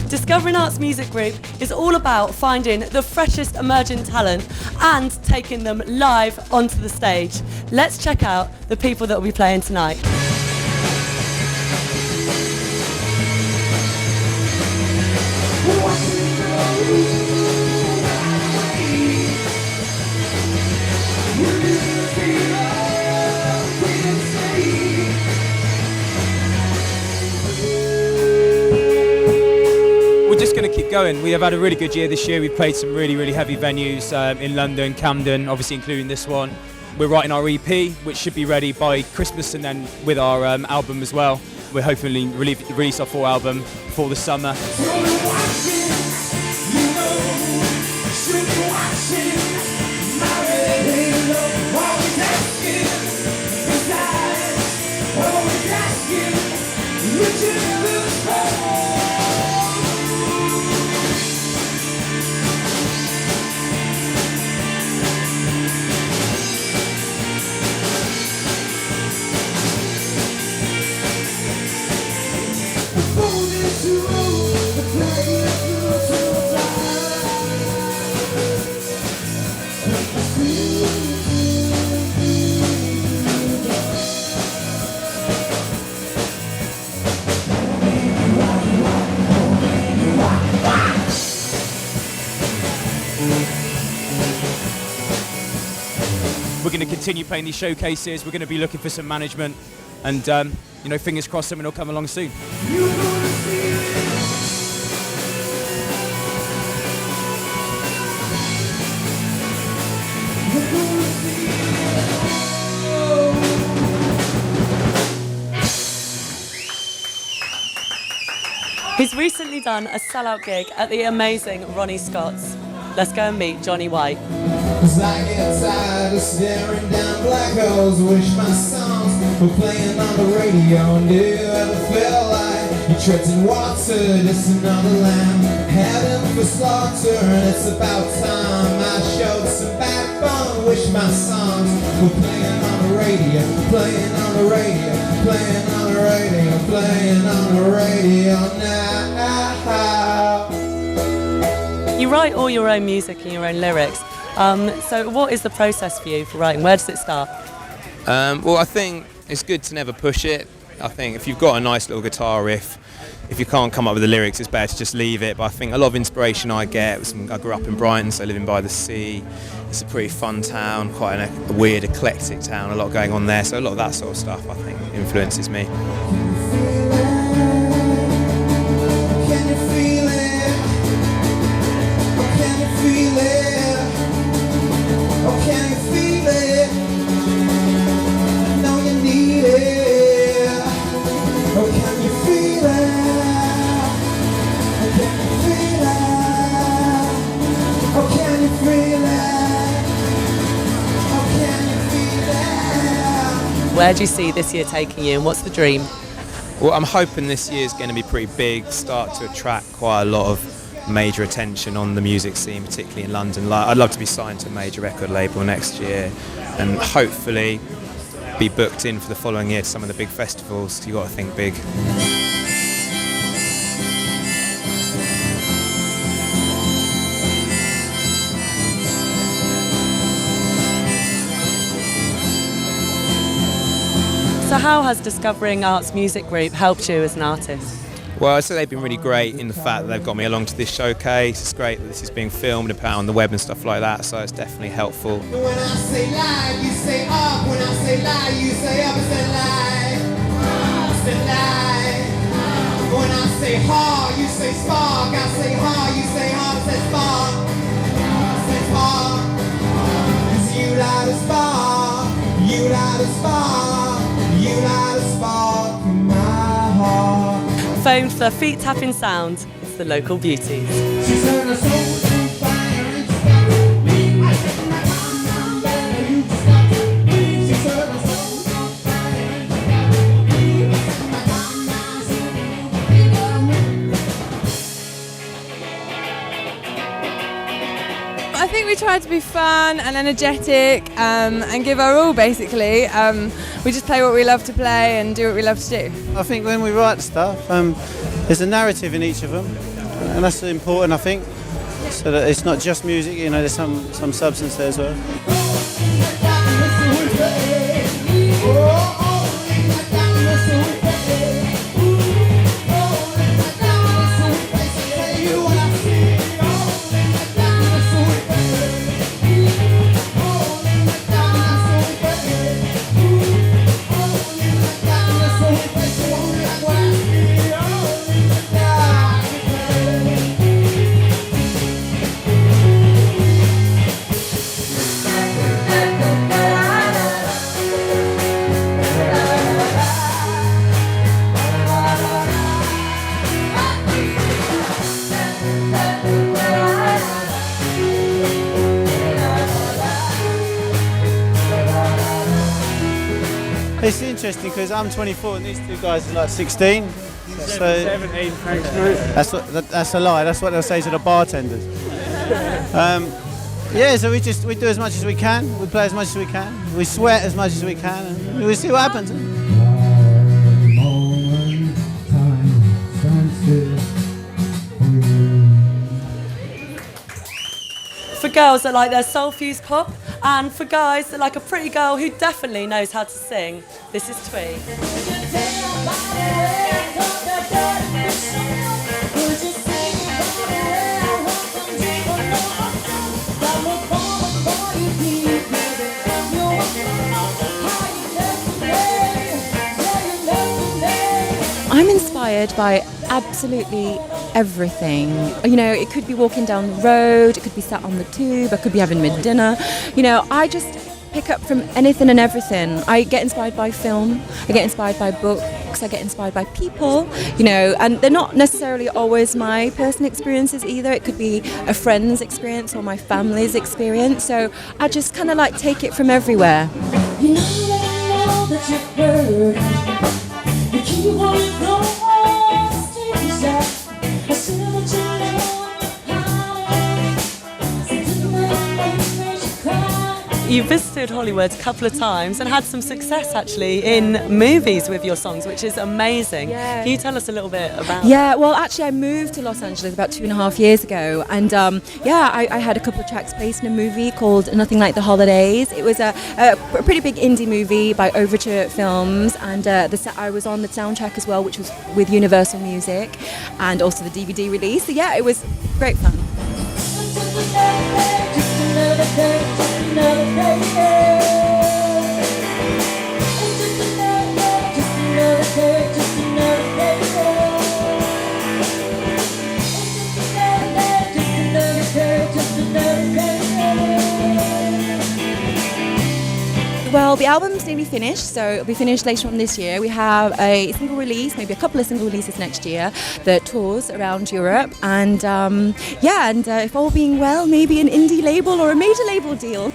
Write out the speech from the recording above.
Discovering Arts Music Group is all about finding the freshest emerging talent and taking them live onto the stage. Let's check out the people that will be playing tonight. Just going to keep going. We have had a really good year this year. We've played some really heavy venues in London, Camden, obviously including this one. We're writing our EP, which should be ready by Christmas, and then with our album as well. We're hopefully release our full album before the summer. We're going to continue playing these showcases. We're going to be looking for some management, and fingers crossed something will come along soon. He's recently done a sellout gig at the amazing Ronnie Scott's. Let's go and meet Jonny White. 'Cause I get tired of staring down black holes. Wish my songs were playing on the radio. And do you ever feel like you're treading water? Just another lamb heading for slaughter. And it's about time I showed some backbone. Wish my songs were playing on the radio. Playing on the radio. Playing on the radio. Playing on the radio now. You write all your own music and your own lyrics. So what is the process for you for writing? Where does it start? Well, I think it's good to never push it. I think if you've got a nice little guitar riff, if you can't come up with the lyrics, it's better to just leave it. But I think a lot of inspiration I get, I grew up in Brighton, so living by the sea. It's a pretty fun town, quite a weird, eclectic town, a lot going on there. So a lot of that sort of stuff, I think, influences me. Where do you see this year taking you, and what's the dream? Well, I'm hoping this year's going to be pretty big, start to attract quite a lot of major attention on the music scene, particularly in London. I'd love to be signed to a major record label next year, and hopefully be booked in for the following year to some of the big festivals. You've got to think big. So how has Discovering Arts Music Group helped you as an artist? Well, I'd say they've been really great in the fact that they've got me along to this showcase. It's great that this is being filmed and put out on the web and stuff like that, so it's definitely helpful. When I say live, you say up. When I say live, you say up. It's a lie. It's a lie. When I say hard, you say spark. I say hard, you say hard. It says spark. It says spark. 'Cause you light a spark. You light a spark. You light a spark in my heart. Famed for their feet-tapping sound, it's the local Beauties. She said her soul to fire and she stopped me. I said my mom, better you stop me. She said her soul to fire and she stopped me. I said my mom, she love me. I think we tried to be fun and energetic and give our all, basically. We just play what we love to play and do what we love to do. I think when we write stuff, there's a narrative in each of them, and that's important, I think. So that it's not just music, you know, there's some substance there as well. It's interesting because I'm 24 and these two guys are like 16. So 17, thanks mate. that's a lie. That's what they'll say to the bartenders. Yeah, so we do as much as we can. We play as much as we can. We sweat as much as we can, and we see what happens. For girls that like their soul-fused pop, and for guys that like a pretty girl who definitely knows how to sing, this is Twee. I'm inspired by absolutely everything. You know, it could be walking down the road, it could be sat on the tube, I could be having mid-dinner. You know, I just pick up from anything and everything. I get inspired by film, I get inspired by books, I get inspired by people, you know, and they're not necessarily always my personal experiences either. It could be a friend's experience or my family's experience. So I just kind of like take it from everywhere. You know that you've heard. You keep on going. You visited Hollywood a couple of times and had some success actually in movies with your songs, which is amazing. Yeah. Can you tell us a little bit about Yeah, well actually I moved to Los Angeles about 2.5 years ago, and I had a couple of tracks placed in a movie called Nothing Like the Holidays. It was a pretty big indie movie by Overture Films, and I was on the soundtrack as well, which was with Universal Music, and also the DVD release. So yeah, it was great fun. Well, the album's nearly finished, so it'll be finished later on this year. We have a single release, maybe a couple of single releases next year, that tours around Europe, and if all being well, maybe an indie label or a major label deal.